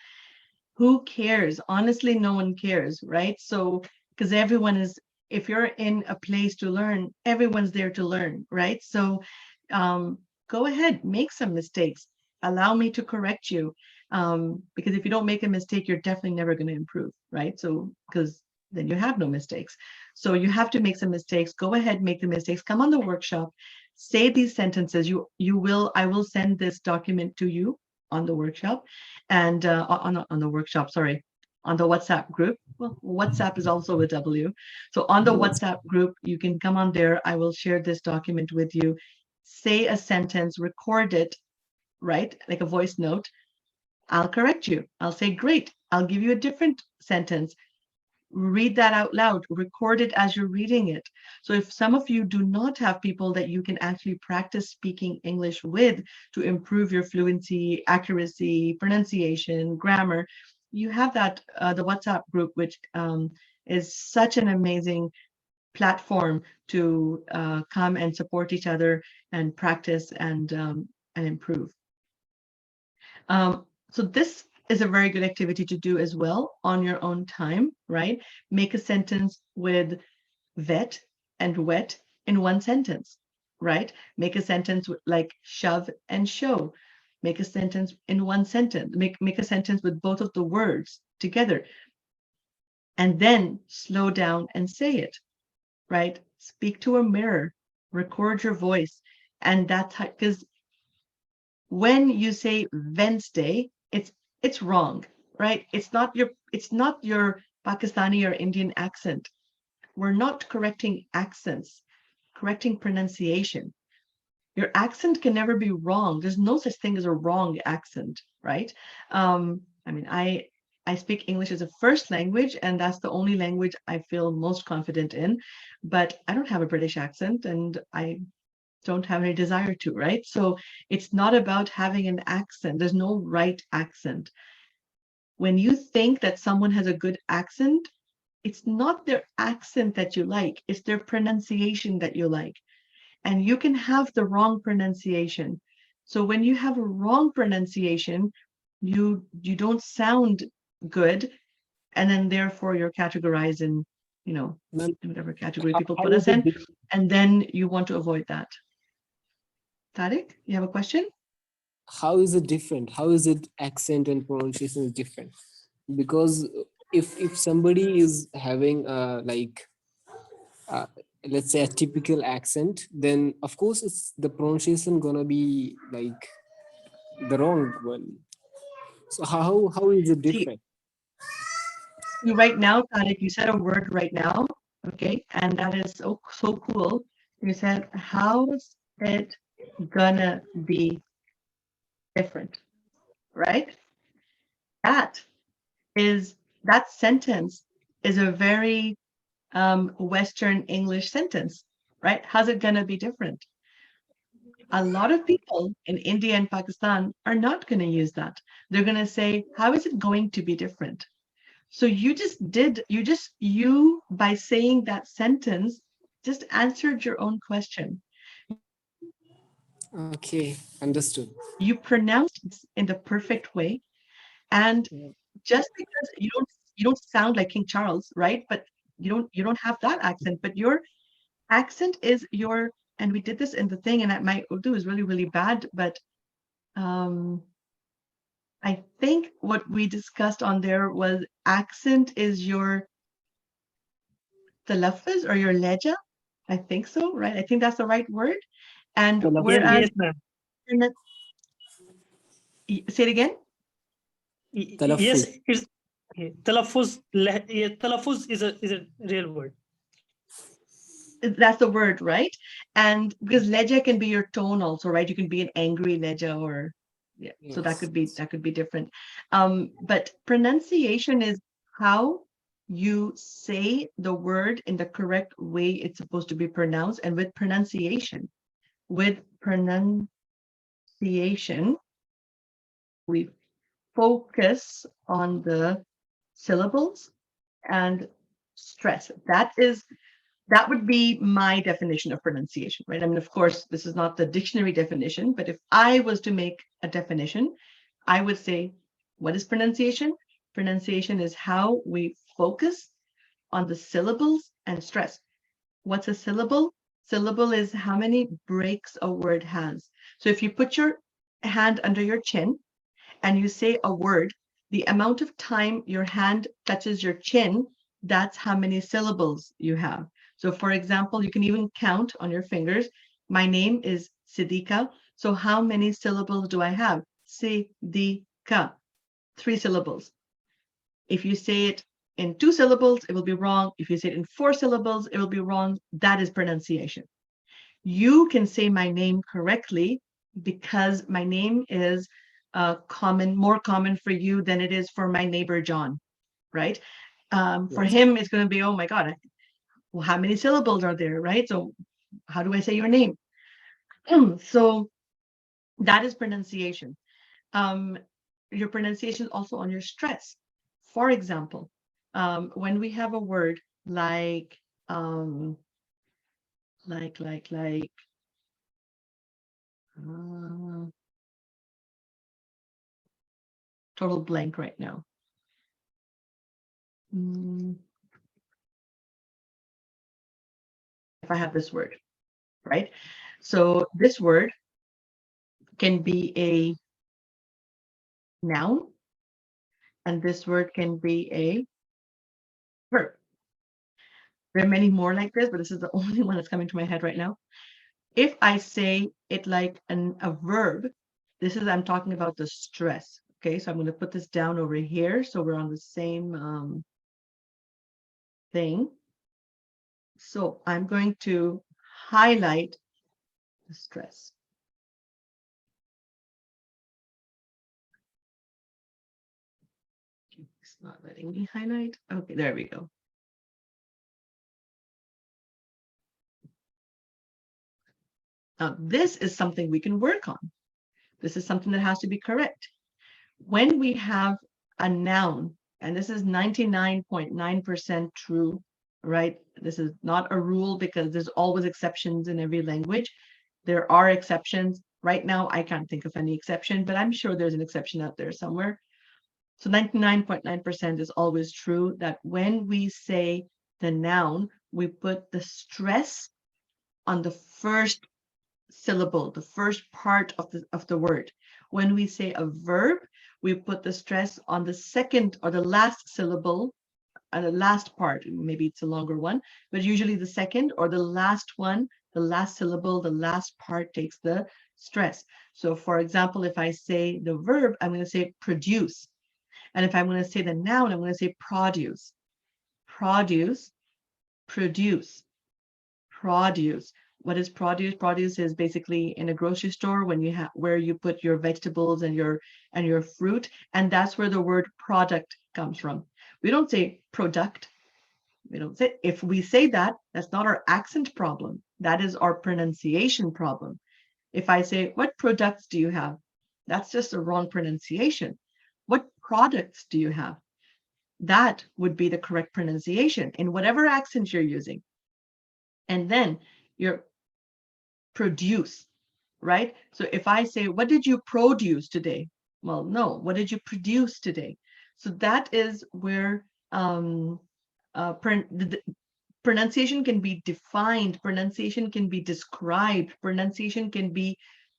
Who cares? Honestly, no one cares, right? So, because everyone is, if you're in a place to learn, everyone's there to learn, right? So, go ahead, make some mistakes. Allow me to correct you. Because if you don't make a mistake, you're definitely never going to improve, right? So, because then you have no mistakes. So you have to make some mistakes. Go ahead, make the mistakes. Come on the workshop, say these sentences. I will send this document to you on the workshop, and on the workshop, sorry, on the WhatsApp group. Well, WhatsApp is also a W. So on the WhatsApp group, you can come on there. I will share this document with you. Say a sentence, record it, right? Like a voice note. I'll correct you. I'll say, great. I'll give you a different sentence. Read that out loud, record it as you're reading it. So if some of you do not have people that you can actually practice speaking English with to improve your fluency, accuracy, pronunciation, grammar, you have that, the WhatsApp group, which is such an amazing platform to come and support each other and practice and improve. So this is a very good activity to do as well on your own time, right? Make a sentence with vet and wet in one sentence, right? Make a sentence with like shove and show. Make a sentence in one sentence. Make a sentence with both of the words together. And then slow down and say it, right? Speak to a mirror, record your voice. And that's how, because when you say Wednesday, it's wrong, right? It's not your Pakistani or Indian accent. We're not correcting accents, correcting pronunciation. Your accent can never be wrong. There's no such thing as a wrong accent, right? I mean, I speak English as a first language, and that's the only language I feel most confident in, but I don't have a British accent, and I don't have any desire to, right? So it's not about having an accent. There's no right accent. When you think that someone has a good accent, it's not their accent that you like, it's their pronunciation that you like. And you can have the wrong pronunciation. So when you have a wrong pronunciation, you don't sound good, and then therefore you're categorized in, whatever category people put us in, and then you want to avoid that. Tariq, you have a question? How is it different? How is it accent and pronunciation is different? Because if somebody is having let's say a typical accent, then of course it's the pronunciation gonna be like the wrong one. So how is it different? See, right now, Tariq, you said a word right now, okay, and that is so cool. You said, how's it gonna be different, right? That sentence is a very Western English sentence, right? How's it gonna be different? A lot of people in India and Pakistan are not going to use that. They're going to say, how is it going to be different? So you by saying that sentence, just answered your own question. Okay, understood. You pronounced it in the perfect way. And just because you don't sound like King Charles, right? But you don't have that accent, but your accent is your, and we did this in the thing, and my Urdu is really, really bad, but I think what we discussed on there was accent is your talaffuz or your leja. I think so, right? I think that's the right word. And whereas, Yes, ma'am. say it again. Yes, it's talaffuz. Talaffuz is a real word. That's the word, right? And because leja can be your tone also, right? You can be an angry leja, or so that could be different. But pronunciation is how you say the word in the correct way it's supposed to be pronounced, and with pronunciation. With pronunciation, we focus on the syllables and stress. That would be my definition of pronunciation, right? I mean, of course, this is not the dictionary definition, but if I was to make a definition, I would say, what is pronunciation? Pronunciation is how we focus on the syllables and stress. What's a syllable? Syllable is how many breaks a word has. So if you put your hand under your chin and you say a word, the amount of time your hand touches your chin, that's how many syllables you have. So for example, you can even count on your fingers. My name is Siddiqa. So how many syllables do I have? Siddiqa, 3 syllables. If you say it in 2 syllables, it will be wrong. If you say it in 4 syllables, it will be wrong. That is pronunciation. You can say my name correctly because my name is more common for you than it is for my neighbor John, right? For Yes. him, it's going to be, oh my God, well, how many syllables are there, right? So how do I say your name? So that is pronunciation. Your pronunciation also on your stress. For example, when we have a word like total blank right now. If I have this word, right? So this word can be a noun, and this word can be a verb. There are many more like this, but this is the only one that's coming to my head right now. If I say it like a verb, I'm talking about the stress. Okay, so I'm going to put this down over here so we're on the same thing. So I'm going to highlight the stress. It's not letting me highlight. Okay, there we go. Now, this is something we can work on. This is something that has to be correct. When we have a noun, and this is 99.9% true, right? This is not a rule because there's always exceptions in every language. There are exceptions. Right now, I can't think of any exception, but I'm sure there's an exception out there somewhere. So 99.9% is always true that when we say the noun, we put the stress on the first syllable, the first part of the word. When we say a verb, we put the stress on the second or the last syllable, and the last part. Maybe it's a longer one, but usually the second or the last one, the last syllable, the last part takes the stress. So for example, if I say the verb, I'm going to say produce. And if I'm going to say the noun, I'm going to say produce. Produce, produce, produce. What is produce? Produce is basically in a grocery store when you have where you put your vegetables and your fruit, and that's where the word product comes from. We don't say product. We don't say, if we say that, that's not our accent problem. That is our pronunciation problem. If I say, what products do you have? That's just a wrong pronunciation. What products do you have? That would be the correct pronunciation in whatever accent you're using. And then your produce, right? So if I say, what did you produce today? Well, no, what did you produce today? So that is where pronunciation can be defined, pronunciation can be described, pronunciation can be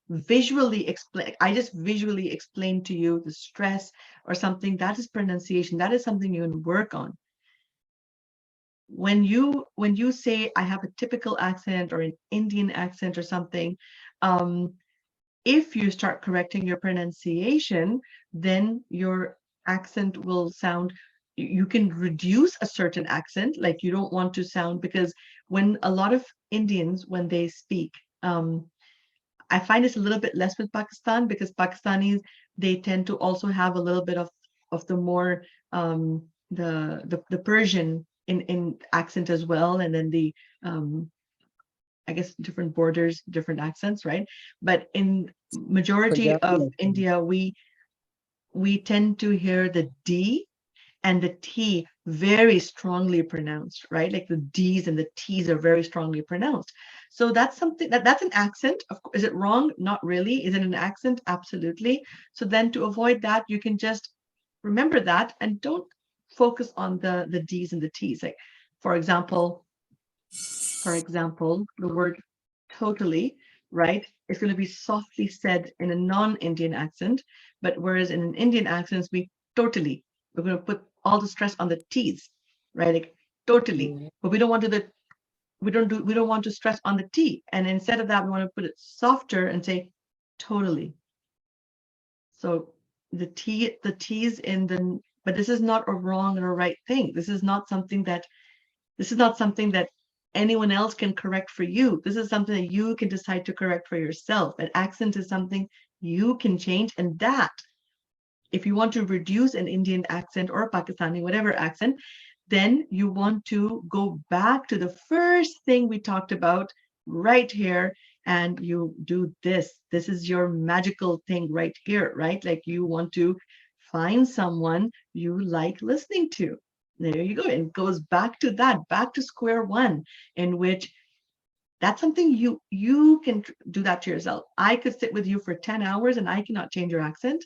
visually explained. I just visually explained to you the stress or something. That is pronunciation. That is something you can work on. When you say I have a typical accent or an Indian accent or something, if you start correcting your pronunciation, then your accent will sound, you can reduce a certain accent, like you don't want to sound, because when a lot of Indians, when they speak, I find it's a little bit less with Pakistan, because Pakistanis, they tend to also have a little bit of the more the Persian in accent as well, and then the I guess different borders, different accents, right? But in majority Punjabi of accent. India, we tend to hear the D and the T very strongly pronounced, right? Like the D's and the T's are very strongly pronounced. So that's something that's an accent. Of course, is it wrong? Not really. Is it an accent? Absolutely. So then to avoid that, you can just remember that and don't focus on the D's and the T's. Like, for example, the word totally, right? It's going to be softly said in a non-Indian accent, but whereas in an Indian accent, we're going to put all the stress on the T's, right? Like totally, Yeah. but we don't want to stress on the T. And instead of that, we want to put it softer and say totally. So the T's but this is not a wrong or a right thing. This is not something that anyone else can correct for you. This is something that you can decide to correct for yourself. An accent is something you can change, and that if you want to reduce an Indian accent or a Pakistani, whatever accent, then you want to go back to the first thing we talked about right here, and you do this. This is your magical thing right here, right? Like you want to find someone you like listening to. There you go. It goes back to that, back to square one, in which that's something you can do that to yourself. I could sit with you for 10 hours and I cannot change your accent,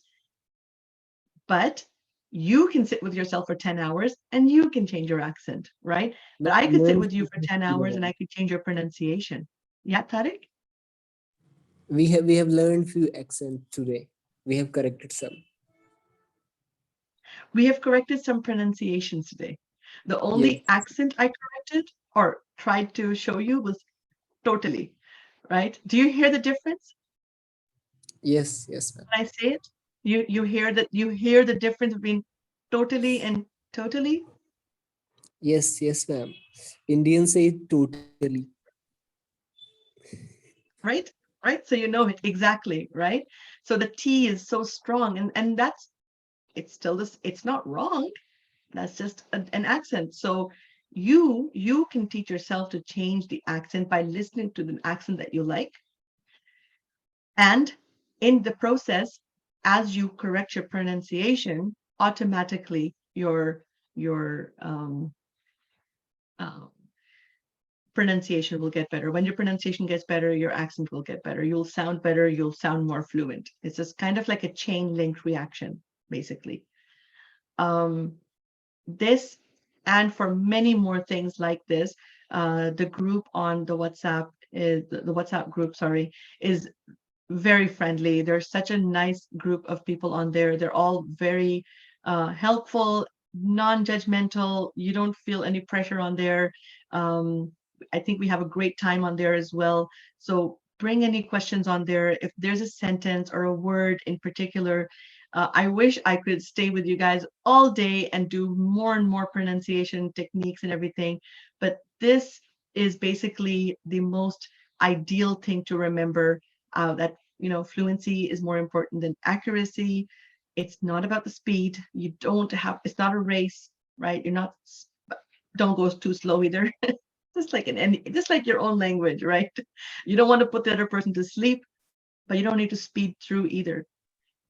but you can sit with yourself for 10 hours and you can change your accent, right? But I could sit with you for 10 hours and I could change your pronunciation. Yeah, Tariq? We have learned few accents today. We have corrected some. We have corrected some pronunciations today. The only Yes. accent I corrected or tried to show you was totally, right? Do you hear the difference Yes, ma'am. when I say it? You hear the difference between totally and totally? Yes, ma'am. Indians say totally. Right? Right? So you know it exactly, right? So the T is so strong, and that's it's still this, it's not wrong. That's just an accent. So you can teach yourself to change the accent by listening to the accent that you like. And in the process, as you correct your pronunciation, automatically your pronunciation will get better. When your pronunciation gets better, your accent will get better. You'll sound better. You'll sound more fluent. It's just kind of like a chain link reaction, basically. This and for many more things like this, the group on the WhatsApp is the WhatsApp group, sorry, is very friendly. There's such a nice group of people on there. They're all very helpful, non-judgmental. You don't feel any pressure on there. I think we have a great time on there as well. So bring any questions on there. If there's a sentence or a word in particular, I wish I could stay with you guys all day and do more and more pronunciation techniques and everything. But this is basically the most ideal thing to remember, that fluency is more important than accuracy. It's not about the speed. It's not a race, right? Don't go too slow either. Just like your own language, right? You don't want to put the other person to sleep, but you don't need to speed through either.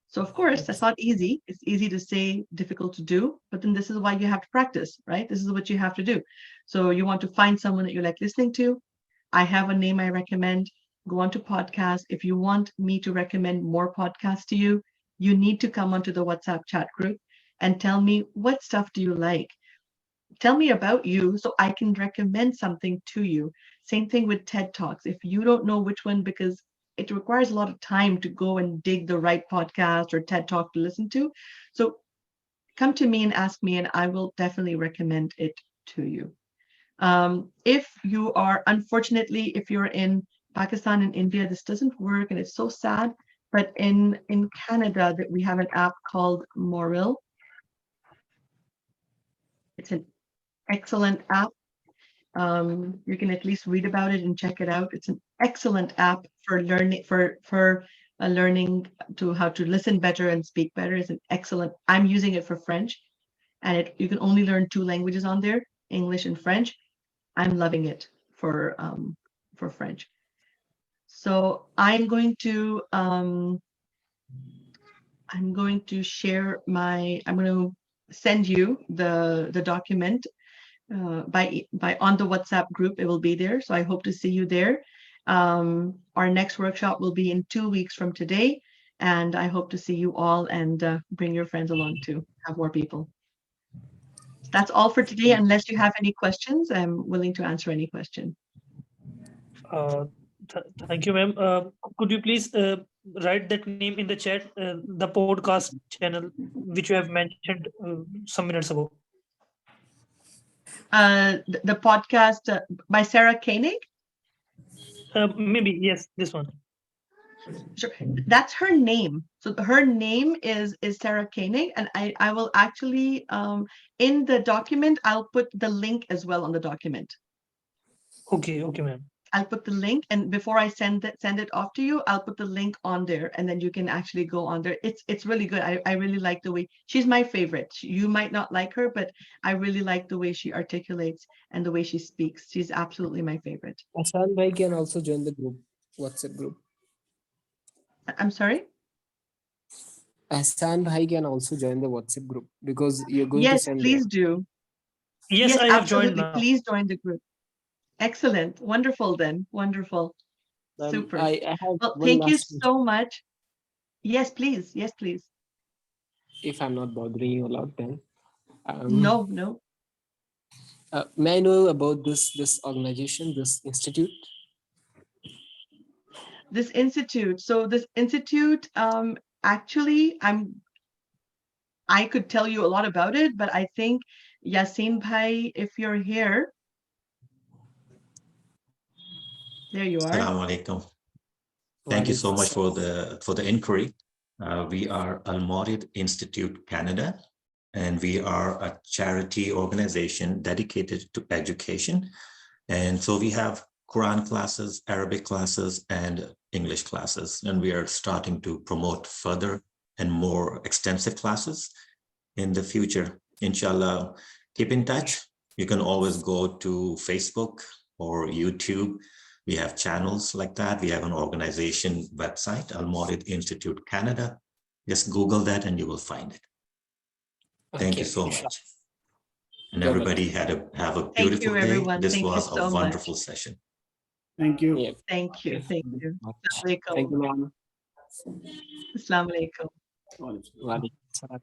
So of course, that's not easy. It's easy to say, difficult to do, but then this is why you have to practice, right? This is what you have to do. So you want to find someone that you like listening to. I have a name I recommend. Go on to podcasts. If you want me to recommend more podcasts to you, you need to come onto the WhatsApp chat group and tell me, what stuff do you like? Tell me about you so I can recommend something to you. Same thing with TED Talks. If you don't know which one, because it requires a lot of time to go and dig the right podcast or TED Talk to listen to. So come to me and ask me, and I will definitely recommend it to you. If you're in Pakistan and India, this doesn't work, and it's so sad. But in Canada, that we have an app called Mawrid. It's an excellent app. You can at least read about it and check it out. It's an excellent app for learning learning to how to listen better and speak better. It's an excellent. I'm using it for French, and you can only learn 2 languages on there, English and French. I'm loving it for French. So I'm going to share I'm going to send you the document by on the WhatsApp group. It will be there. So I hope to see you there. Our next workshop will be in 2 weeks from today, and I hope to see you all and bring your friends along too. Have more people. That's all for today. Unless you have any questions, I'm willing to answer any question. Thank you, ma'am. Could you please write that name in the chat, the podcast channel which you have mentioned some minutes ago? The podcast by Sarah Koenig. Maybe yes, this one. Sure. That's her name. So her name is Sarah Koenig, and I will actually in the document I'll put the link as well on the document. Okay, ma'am. I'll put the link, and before I send it off to you, I'll put the link on there, and then you can actually go on there. It's really good. I really like the way she's my favorite. You might not like her, but I really like the way she articulates and the way she speaks. She's absolutely my favorite. Asan Bhai can also join the group, WhatsApp group. I'm sorry? Asan Bhai can also join the WhatsApp group because you're going to Yes, send please do. Yes, I have joined absolutely. now. Please join the group. Excellent. Wonderful then. Wonderful. Super. I have Well, one thank you last question, so much. Yes, please. Yes, please. if I'm not bothering you a lot then. No, no. May I know about this organization, this institute? This institute. So this institute, actually, I could tell you a lot about it, but I think Yasin Bhai, if you're here, there you are. Assalamu alaikum. Thank you so much for the inquiry. We are Al-Mawrid Institute Canada, and we are a charity organization dedicated to education. And so we have Quran classes, Arabic classes, and English classes. And we are starting to promote further and more extensive classes in the future. Inshallah, keep in touch. You can always go to Facebook or YouTube. We have channels like that. We have an organization website, Al-Mawrid Institute Canada. Just Google that and you will find it. Thank you so much. And everybody have a beautiful day. Everyone. This Thank was you so a wonderful much. session. Thank you. Yeah. Thank you. Thank you. Thank you, ma'am. Assalamu alaikum. Walaikum salam.